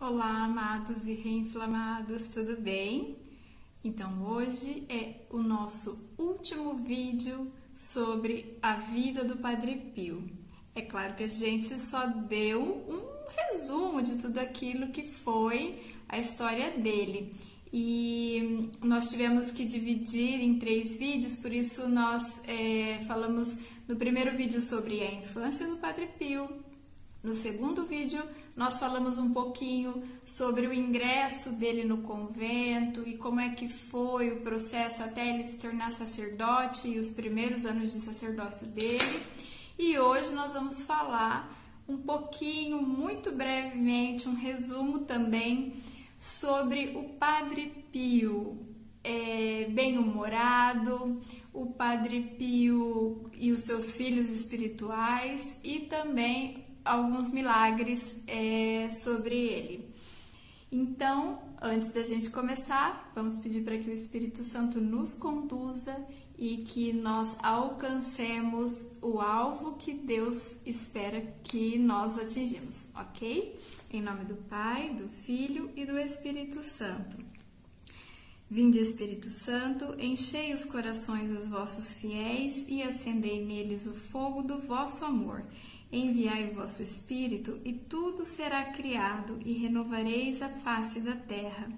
Olá, amados e reinflamados, tudo bem? Então, hoje é o nosso último vídeo sobre a vida do Padre Pio. É claro que a gente só deu um resumo de tudo aquilo que foi a história dele. E nós tivemos que dividir em 3 vídeos, por isso nós falamos no primeiro vídeo sobre a infância do Padre Pio. No segundo vídeo, nós falamos um pouquinho sobre o ingresso dele no convento e como é que foi o processo até ele se tornar sacerdote e os primeiros anos de sacerdócio dele. E hoje nós vamos falar um pouquinho, muito brevemente, um resumo também sobre o Padre Pio, bem-humorado, o Padre Pio e os seus filhos espirituais e também alguns milagres sobre ele. Então, antes da gente começar, vamos pedir para que o Espírito Santo nos conduza e que nós alcancemos o alvo que Deus espera que nós atingimos, ok? Em nome do Pai, do Filho e do Espírito Santo. Vinde, Espírito Santo, enchei os corações dos vossos fiéis e acendei neles o fogo do vosso amor. Enviai o vosso Espírito, e tudo será criado, e renovareis a face da terra.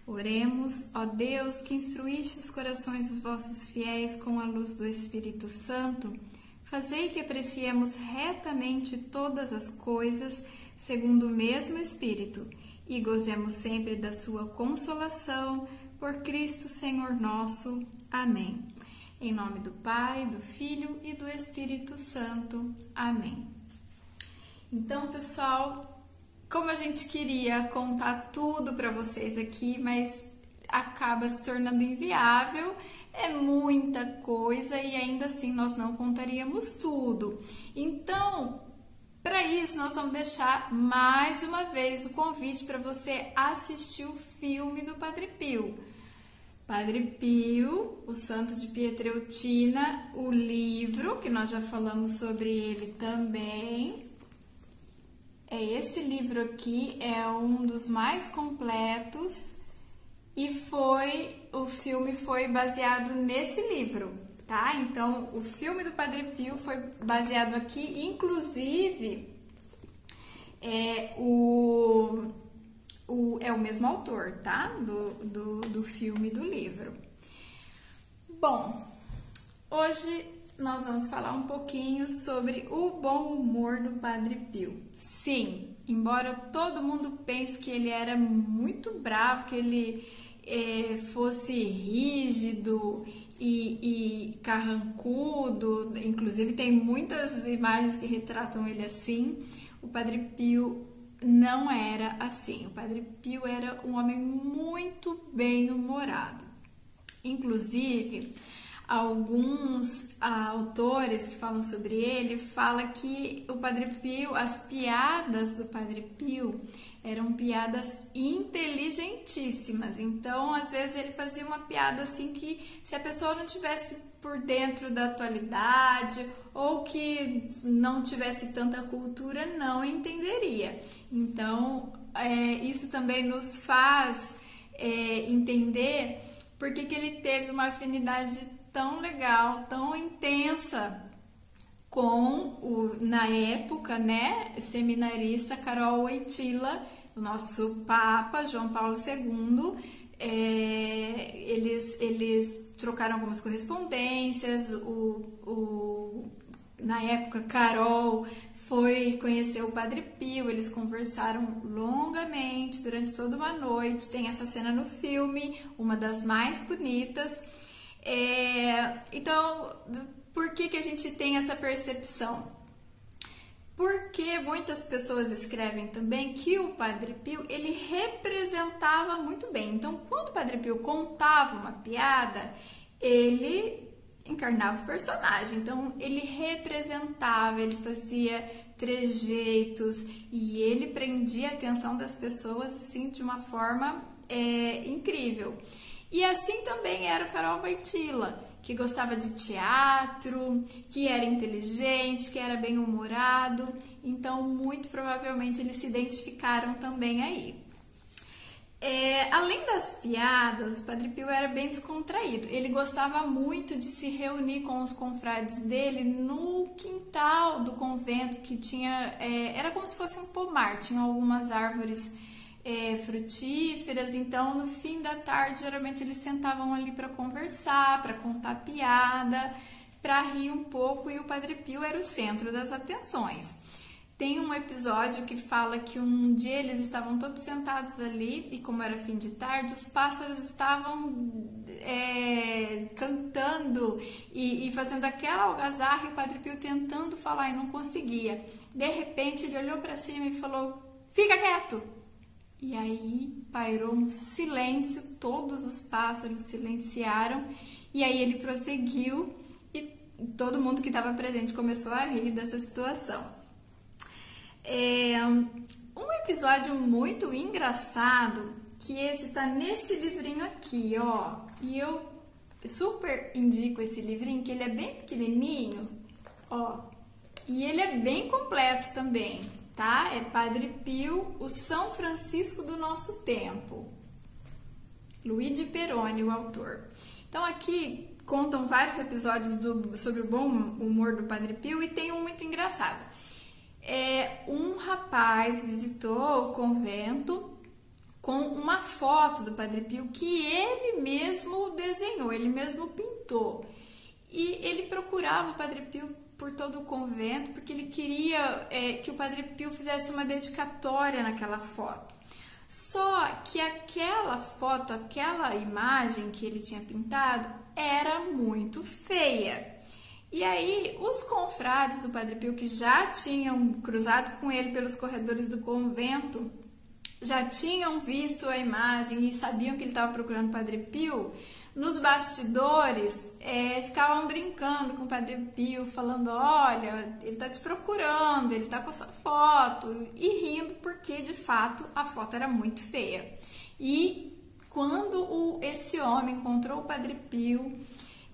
Oremos, ó Deus, que instruíste os corações dos vossos fiéis com a luz do Espírito Santo, fazei que apreciemos retamente todas as coisas, segundo o mesmo Espírito, e gozemos sempre da sua consolação, por Cristo Senhor nosso. Amém. Em nome do Pai, do Filho e do Espírito Santo. Amém. Então, pessoal, como a gente queria contar tudo para vocês aqui, mas acaba se tornando inviável, é muita coisa e ainda assim nós não contaríamos tudo. Então, para isso, nós vamos deixar mais uma vez o convite para você assistir o filme do Padre Pio. Padre Pio, o Santo de Pietreutina, o livro, que nós já falamos sobre ele também. Esse livro aqui é um dos mais completos e o filme foi baseado nesse livro, tá? Então, o filme do Padre Pio foi baseado aqui, inclusive, é o mesmo autor, tá? Do filme e do livro. Bom, hoje nós vamos falar um pouquinho sobre o bom humor do Padre Pio. Sim, embora todo mundo pense que ele era muito bravo, que ele fosse rígido e carrancudo, inclusive tem muitas imagens que retratam ele assim, o Padre Pio não era assim. O Padre Pio era um homem muito bem-humorado. Inclusive, alguns autores que falam sobre ele falam que o Padre Pio, as piadas do Padre Pio eram piadas inteligentíssimas. Então, às vezes ele fazia uma piada assim que se a pessoa não tivesse por dentro da atualidade ou que não tivesse tanta cultura, não entenderia. Então, isso também nos faz entender por que ele teve uma afinidade tão legal, tão intensa com na época, né, seminarista Karol Wojtyła, o nosso Papa João Paulo II. Eles trocaram algumas correspondências. Na época, Karol foi conhecer o Padre Pio, eles conversaram longamente durante toda uma noite. Tem essa cena no filme, uma das mais bonitas. Então, por que a gente tem essa percepção? Porque muitas pessoas escrevem também que o Padre Pio, ele representava muito bem. Então, quando o Padre Pio contava uma piada, ele encarnava o personagem. Então, ele representava, ele fazia trejeitos e ele prendia a atenção das pessoas assim, de uma forma incrível. E assim também era o Karol Wojtyła, que gostava de teatro, que era inteligente, que era bem-humorado. Então, muito provavelmente, eles se identificaram também aí. Além das piadas, o Padre Pio era bem descontraído. Ele gostava muito de se reunir com os confrades dele no quintal do convento, que tinha, era como se fosse um pomar, tinha algumas árvores frutíferas. Então, no fim da tarde, geralmente eles sentavam ali para conversar, para contar piada, para rir um pouco, e o Padre Pio era o centro das atenções. Tem um episódio que fala que um dia eles estavam todos sentados ali e, como era fim de tarde, os pássaros estavam cantando e fazendo aquela algazarra, e o Padre Pio tentando falar e não conseguia. De repente ele olhou para cima e falou: "Fica quieto!" E aí pairou um silêncio, todos os pássaros silenciaram, e aí ele prosseguiu e todo mundo que estava presente começou a rir dessa situação. Um episódio muito engraçado, que esse tá nesse livrinho aqui, ó, e eu super indico esse livrinho, que ele é bem pequenininho, ó, e ele é bem completo também, tá? É Padre Pio, o São Francisco do Nosso Tempo, Luigi Peroni, o autor. Então aqui contam vários episódios sobre o bom humor do Padre Pio, e tem um muito engraçado. Um rapaz visitou o convento com uma foto do Padre Pio que ele mesmo desenhou, ele mesmo pintou. E ele procurava o Padre Pio por todo o convento, porque ele queria que o Padre Pio fizesse uma dedicatória naquela foto. Só que aquela foto, aquela imagem que ele tinha pintado era muito feia. E aí, os confrades do Padre Pio, que já tinham cruzado com ele pelos corredores do convento, já tinham visto a imagem e sabiam que ele estava procurando o Padre Pio, nos bastidores ficavam brincando com o Padre Pio, falando: "Olha, ele está te procurando, ele está com a sua foto", e rindo porque, de fato, a foto era muito feia. E quando esse homem encontrou o Padre Pio,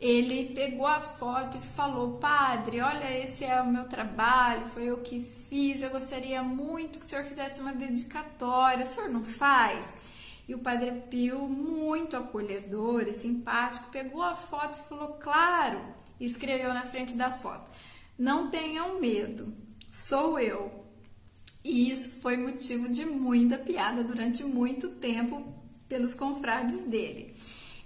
ele pegou a foto e falou: "Padre, olha, esse é o meu trabalho, foi eu que fiz, eu gostaria muito que o senhor fizesse uma dedicatória, o senhor não faz?" E o Padre Pio, muito acolhedor e simpático, pegou a foto e falou: "Claro", e escreveu na frente da foto: "Não tenham medo, sou eu." E isso foi motivo de muita piada durante muito tempo pelos confrades dele.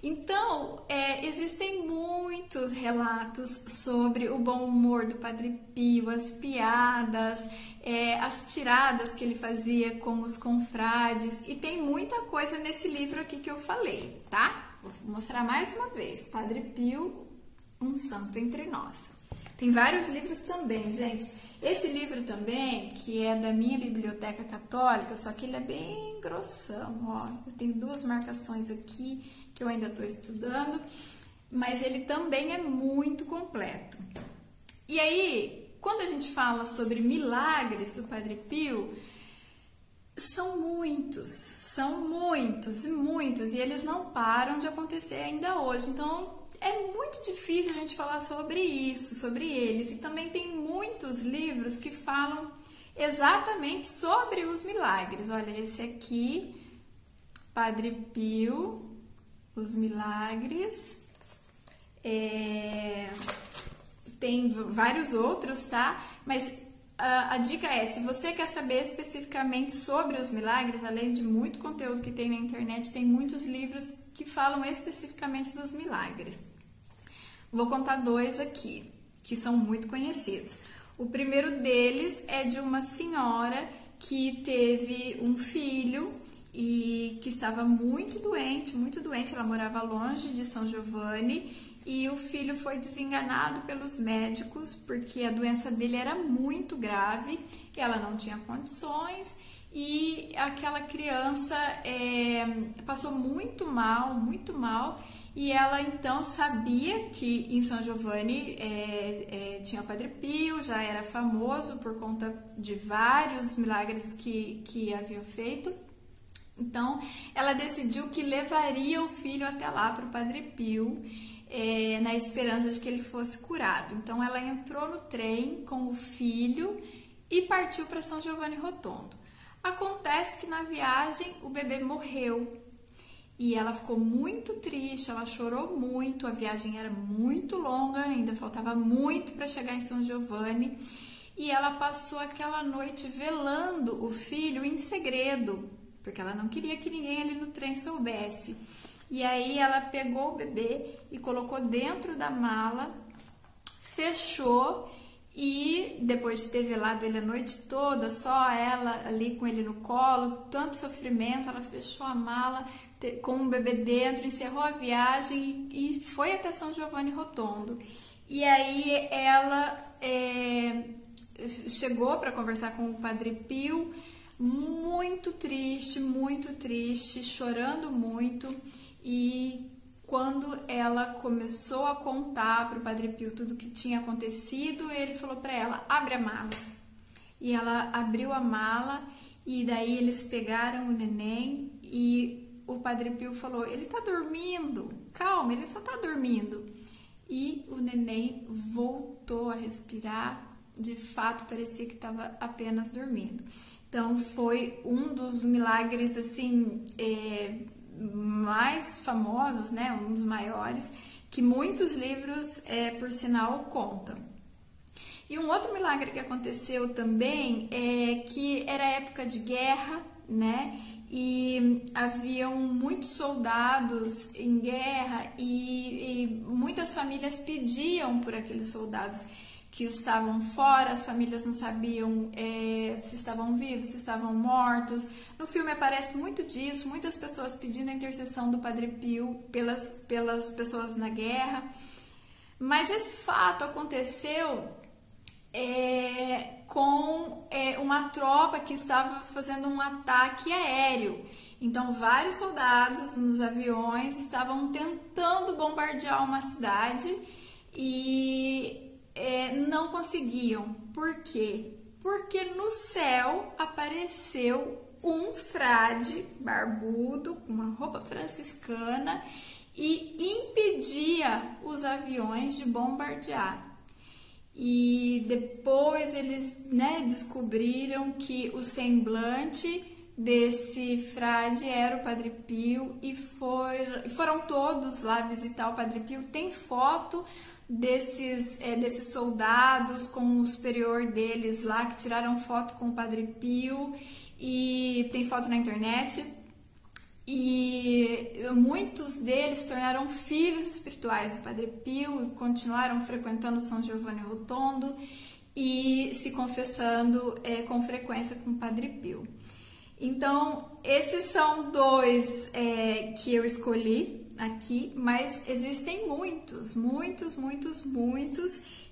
Então, existem muitos relatos sobre o bom humor do Padre Pio, as piadas, as tiradas que ele fazia com os confrades, e tem muita coisa nesse livro aqui que eu falei, tá? Vou mostrar mais uma vez: Padre Pio, um santo entre nós. Tem vários livros também, gente. Esse livro também, que é da minha biblioteca católica, só que ele é bem grossão, ó. Eu tenho 2 marcações aqui que eu ainda estou estudando, mas ele também é muito completo. E aí, quando a gente fala sobre milagres do Padre Pio, são muitos e muitos, e eles não param de acontecer ainda hoje. Então, é muito difícil a gente falar sobre isso, sobre eles. E também tem muitos livros que falam exatamente sobre os milagres. Olha, esse aqui, Padre Pio, os milagres. Tem vários outros, tá? Mas a dica é: se você quer saber especificamente sobre os milagres, além de muito conteúdo que tem na internet, tem muitos livros que falam especificamente dos milagres. Vou contar 2 aqui, que são muito conhecidos. O primeiro deles é de uma senhora que teve um filho e que estava muito doente, ela morava longe de São Giovanni, e o filho foi desenganado pelos médicos porque a doença dele era muito grave, ela não tinha condições, e aquela criança passou muito mal, e ela então sabia que em São Giovanni tinha o Padre Pio, já era famoso por conta de vários milagres que havia feito. Então, ela decidiu que levaria o filho até lá para o Padre Pio, na esperança de que ele fosse curado. Então, ela entrou no trem com o filho e partiu para São Giovanni Rotondo. Acontece que na viagem o bebê morreu e ela ficou muito triste, ela chorou muito, a viagem era muito longa, ainda faltava muito para chegar em São Giovanni, e ela passou aquela noite velando o filho em segredo, porque ela não queria que ninguém ali no trem soubesse. E aí ela pegou o bebê e colocou dentro da mala, fechou, e depois de ter velado ele a noite toda, só ela ali com ele no colo, tanto sofrimento, ela fechou a mala com o bebê dentro, encerrou a viagem e foi até São Giovanni Rotondo. E aí ela chegou para conversar com o Padre Pio, muito triste, chorando muito. E quando ela começou a contar para o Padre Pio tudo o que tinha acontecido, ele falou para ela: abre a mala. E ela abriu a mala, e daí eles pegaram o neném, e o Padre Pio falou: ele tá dormindo, calma, ele só tá dormindo. E o neném voltou a respirar, de fato parecia que estava apenas dormindo. Então foi um dos milagres assim mais famosos, né, um dos maiores, que muitos livros, por sinal, contam. E um outro milagre que aconteceu também é que era época de guerra, né, e haviam muitos soldados em guerra e muitas famílias pediam por aqueles soldados que estavam fora, as famílias não sabiam se estavam vivos, se estavam mortos. No filme aparece muito disso, muitas pessoas pedindo a intercessão do Padre Pio pelas pessoas na guerra. Mas esse fato aconteceu com uma tropa que estava fazendo um ataque aéreo. Então, vários soldados nos aviões estavam tentando bombardear uma cidade e não conseguiam. Por quê? Porque no céu apareceu um frade barbudo, com uma roupa franciscana, e impedia os aviões de bombardear. E depois eles, descobriram que o semblante desse frade era o Padre Pio, e foram todos lá visitar o Padre Pio. Tem foto desses soldados com o superior deles lá, que tiraram foto com o Padre Pio, e tem foto na internet. E muitos deles se tornaram filhos espirituais do Padre Pio, continuaram frequentando São Giovanni Rotondo e se confessando com frequência com o Padre Pio. Então, esses são dois que eu escolhi aqui, mas existem muitos,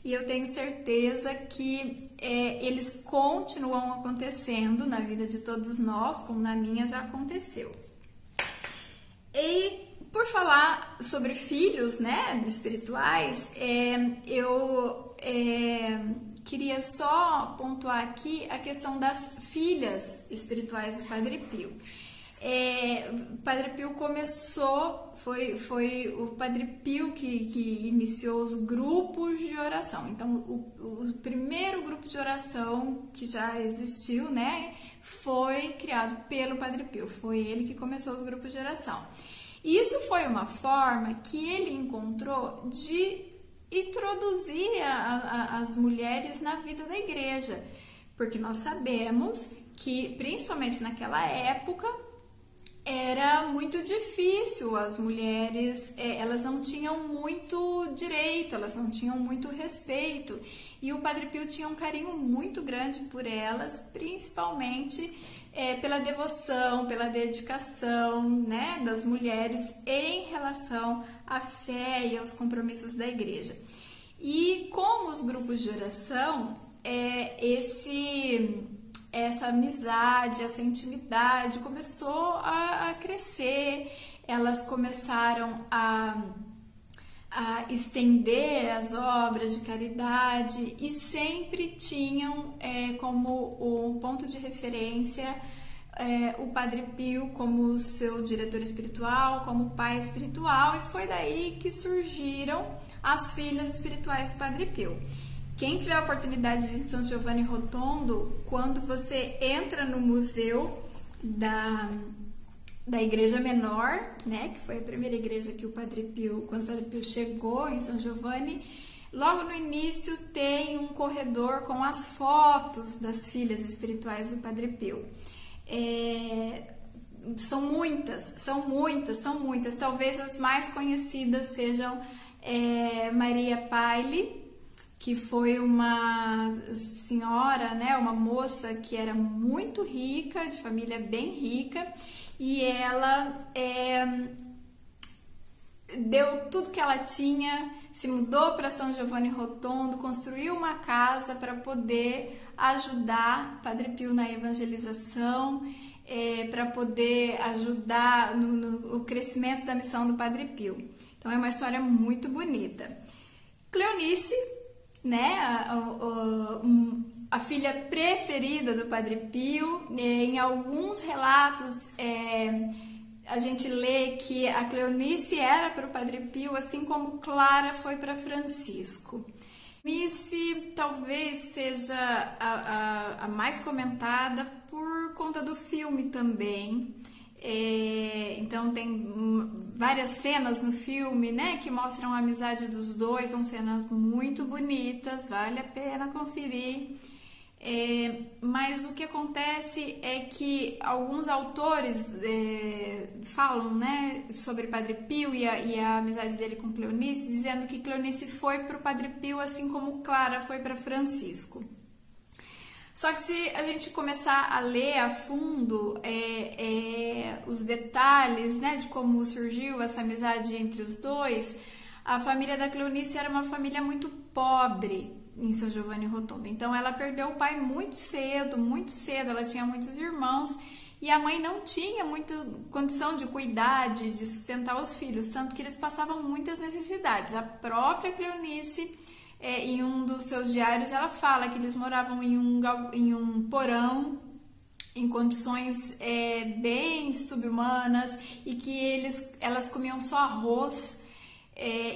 e eu tenho certeza que eles continuam acontecendo na vida de todos nós, como na minha já aconteceu. E por falar sobre filhos, espirituais, eu queria só pontuar aqui a questão das filhas espirituais do Padre Pio. O Padre Pio começou, foi o Padre Pio que iniciou os grupos de oração. Então, o primeiro grupo de oração que já existiu, foi criado pelo Padre Pio. Foi ele que começou os grupos de oração. E isso foi uma forma que ele encontrou de introduzir as mulheres na vida da igreja, porque nós sabemos que, principalmente naquela época, era muito difícil. As mulheres, elas não tinham muito direito, elas não tinham muito respeito, e o Padre Pio tinha um carinho muito grande por elas, principalmente pela devoção, pela dedicação, das mulheres em relação à fé e aos compromissos da igreja. E como os grupos de oração, essa amizade, essa intimidade começou a crescer, elas começaram a estender as obras de caridade e sempre tinham como um ponto de referência o Padre Pio como seu diretor espiritual, como pai espiritual, e foi daí que surgiram as filhas espirituais do Padre Pio. Quem tiver a oportunidade de ir em São Giovanni Rotondo, quando você entra no museu da Igreja Menor, né, que foi a primeira igreja que o Padre Pio, quando o Padre Pio chegou em São Giovanni, logo no início tem um corredor com as fotos das filhas espirituais do Padre Pio. São muitas. Talvez as mais conhecidas sejam Maria Paille, que foi uma senhora, né, uma moça que era muito rica, de família bem rica, e ela deu tudo que ela tinha, se mudou para São Giovanni Rotondo, construiu uma casa para poder ajudar Padre Pio na evangelização, para poder ajudar no crescimento da missão do Padre Pio. Então é uma história muito bonita. Cleonice, né, a filha preferida do Padre Pio, em alguns relatos a gente lê que a Cleonice era para o Padre Pio, assim como Clara foi para Francisco. Cleonice talvez seja a mais comentada por conta do filme também. Então tem várias cenas no filme, né, que mostram a amizade dos dois, são cenas muito bonitas, vale a pena conferir. Mas o que acontece é que alguns autores falam, né, sobre Padre Pio e a amizade dele com Cleonice, dizendo que Cleonice foi para o Padre Pio assim como Clara foi para Francisco. Só que se a gente começar a ler a fundo os detalhes, né, de como surgiu essa amizade entre os dois, a família da Cleonice era uma família muito pobre em São Giovanni Rotondo. Então ela perdeu o pai muito cedo, ela tinha muitos irmãos e a mãe não tinha muita condição de cuidar, de sustentar os filhos, tanto que eles passavam muitas necessidades. A própria Cleonice, em um dos seus diários, ela fala que eles moravam em um porão, em condições bem subhumanas, e que elas comiam só arroz.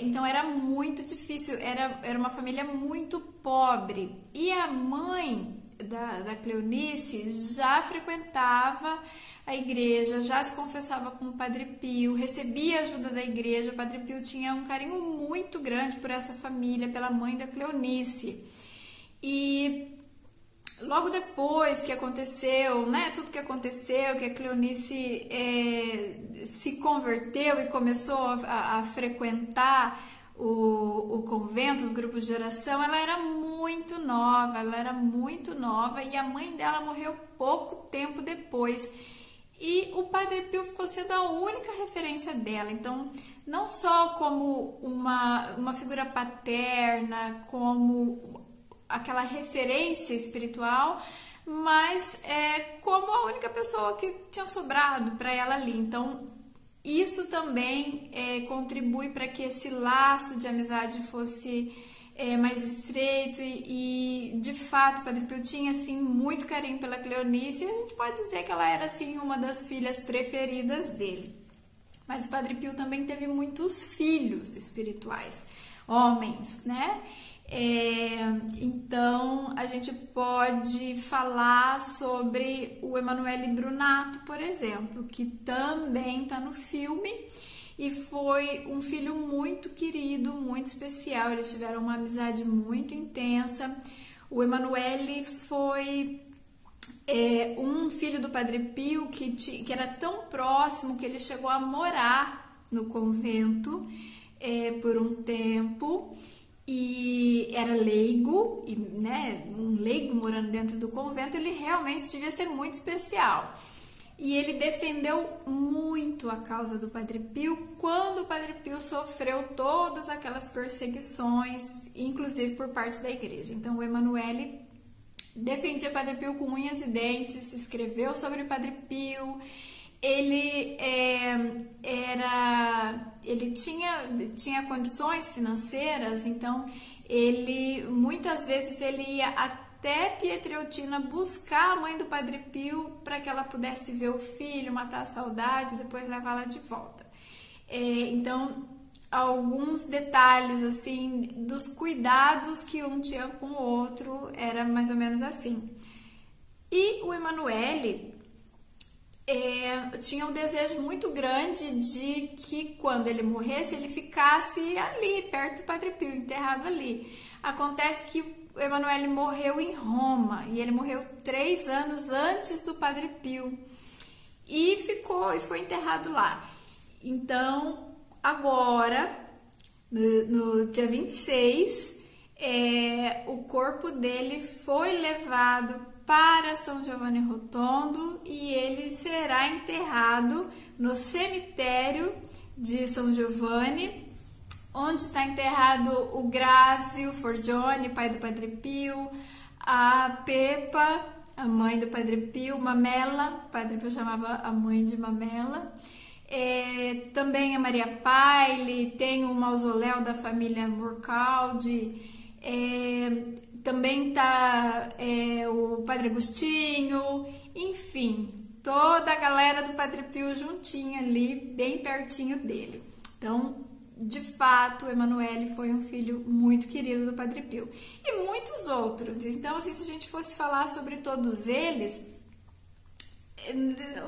Então era muito difícil, era uma família muito pobre. E a mãe da Cleonice já frequentava a igreja, já se confessava com o Padre Pio, recebia ajuda da igreja. O Padre Pio tinha um carinho muito grande por essa família, pela mãe da Cleonice. E logo depois que aconteceu, né, tudo que aconteceu, que a Cleonice se converteu e começou a frequentar o convento, os grupos de oração, ela era muito nova e a mãe dela morreu pouco tempo depois. E o Padre Pio ficou sendo a única referência dela. Então, não só como uma figura paterna, como aquela referência espiritual, mas como a única pessoa que tinha sobrado para ela ali. Então, isso também contribui para que esse laço de amizade fosse mais estreito e de fato o Padre Pio tinha assim muito carinho pela Cleonice, e a gente pode dizer que ela era assim uma das filhas preferidas dele. Mas o Padre Pio também teve muitos filhos espirituais, homens, né? Então a gente pode falar sobre o Emanuele Brunato, por exemplo, que também está no filme e foi um filho muito querido, muito especial. Eles tiveram uma amizade muito intensa. O Emanuele foi um filho do Padre Pio que era tão próximo que ele chegou a morar no convento por um tempo. E era leigo, né, um leigo morando dentro do convento, ele realmente devia ser muito especial. E ele defendeu muito a causa do Padre Pio quando o Padre Pio sofreu todas aquelas perseguições, inclusive por parte da igreja. Então o Emanuele defendia o Padre Pio com unhas e dentes, escreveu sobre o Padre Pio. Ele tinha condições financeiras, então muitas vezes ele ia até Pietrelcina buscar a mãe do Padre Pio para que ela pudesse ver o filho, matar a saudade e depois levá-la de volta. Então, alguns detalhes assim dos cuidados que um tinha com o outro era mais ou menos assim. E o Emanuele, tinha um desejo muito grande de que quando ele morresse, ele ficasse ali, perto do Padre Pio, enterrado ali. Acontece que o Emanuele morreu em Roma, e ele morreu 3 anos antes do Padre Pio, e foi enterrado lá. Então, agora, no dia 26, o corpo dele foi levado para São Giovanni Rotondo e ele será enterrado no cemitério de São Giovanni, onde está enterrado o Grazio Forgione, pai do Padre Pio, a Pepa, a mãe do Padre Pio, Mamela, o Padre Pio chamava a mãe de Mamela, também a Maria Paile, tem o mausoléu da família Morcaldi, também tá o Padre Agostinho, enfim, toda a galera do Padre Pio juntinha ali, bem pertinho dele. Então, de fato, Emanuele foi um filho muito querido do Padre Pio. E muitos outros. Então, assim, se a gente fosse falar sobre todos eles,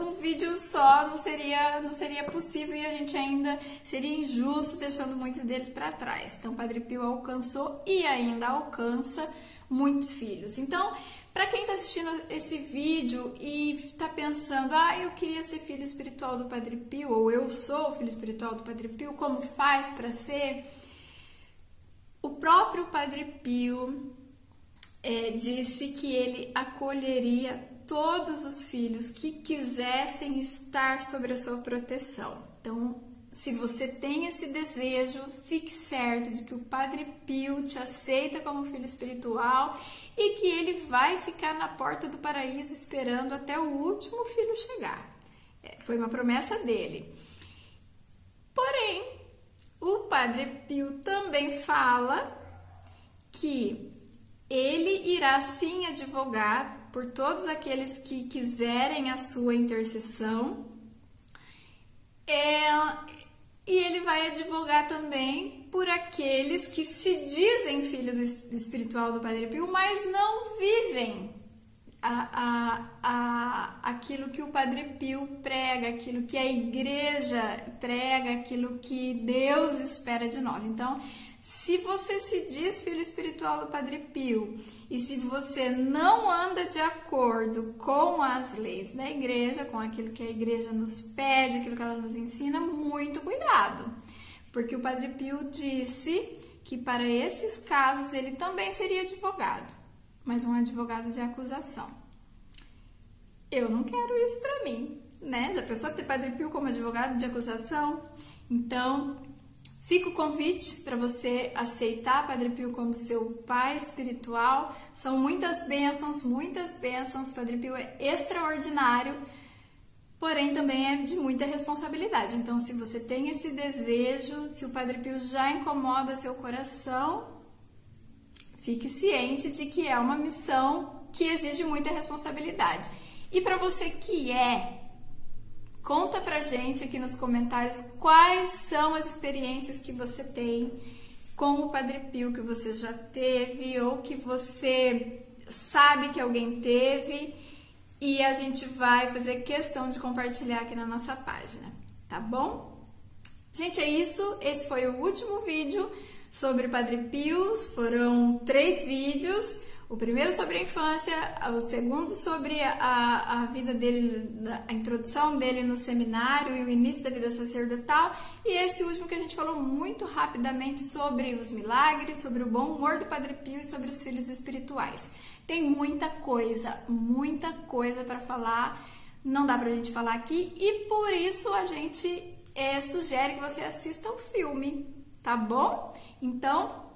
um vídeo só não seria possível e a gente ainda seria injusto deixando muitos deles para trás. Então, Padre Pio alcançou e ainda alcança muitos filhos. Então, para quem está assistindo esse vídeo e está pensando, eu queria ser filho espiritual do Padre Pio, ou eu sou filho espiritual do Padre Pio, como faz para ser? O próprio Padre Pio disse que ele acolheria todos os filhos que quisessem estar sobre a sua proteção. Então, se você tem esse desejo, fique certo de que o Padre Pio te aceita como filho espiritual e que ele vai ficar na porta do paraíso esperando até o último filho chegar. Foi uma promessa dele. Porém, o Padre Pio também fala que ele irá sim advogar por todos aqueles que quiserem a sua intercessão, e ele vai advogar também por aqueles que se dizem filho do espiritual do Padre Pio, mas não vivem aquilo que o Padre Pio prega, aquilo que a igreja prega, aquilo que Deus espera de nós. Então, se você se diz filho espiritual do Padre Pio e se você não anda de acordo com as leis da igreja, com aquilo que a igreja nos pede, aquilo que ela nos ensina, muito cuidado. Porque o Padre Pio disse que para esses casos ele também seria advogado, mas um advogado de acusação. Eu não quero isso para mim, né? Já pensou ter Padre Pio como advogado de acusação? Então, fica o convite para você aceitar Padre Pio como seu pai espiritual. São muitas bênçãos, muitas bênçãos. Padre Pio é extraordinário, porém também é de muita responsabilidade. Então, se você tem esse desejo, se o Padre Pio já incomoda seu coração, fique ciente de que é uma missão que exige muita responsabilidade. E para você que conta pra gente aqui nos comentários quais são as experiências que você tem com o Padre Pio, que você já teve ou que você sabe que alguém teve, e a gente vai fazer questão de compartilhar aqui na nossa página, tá bom? Gente, é isso. Esse foi o último vídeo sobre Padre Pio. Foram 3 vídeos. O primeiro sobre a infância, o segundo sobre a vida dele, a introdução dele no seminário e o início da vida sacerdotal, e esse último que a gente falou muito rapidamente sobre os milagres, sobre o bom humor do Padre Pio e sobre os filhos espirituais. Tem muita coisa para falar, não dá pra gente falar aqui, e por isso a gente sugere que você assista o filme, tá bom? Então,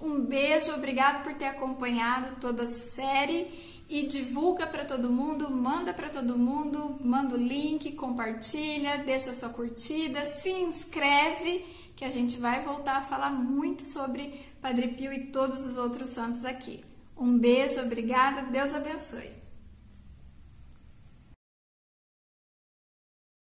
um beijo, obrigado por ter acompanhado toda a série e divulga para todo mundo, manda para todo mundo, manda o link, compartilha, deixa sua curtida, se inscreve, que a gente vai voltar a falar muito sobre Padre Pio e todos os outros santos aqui. Um beijo, obrigada, Deus abençoe.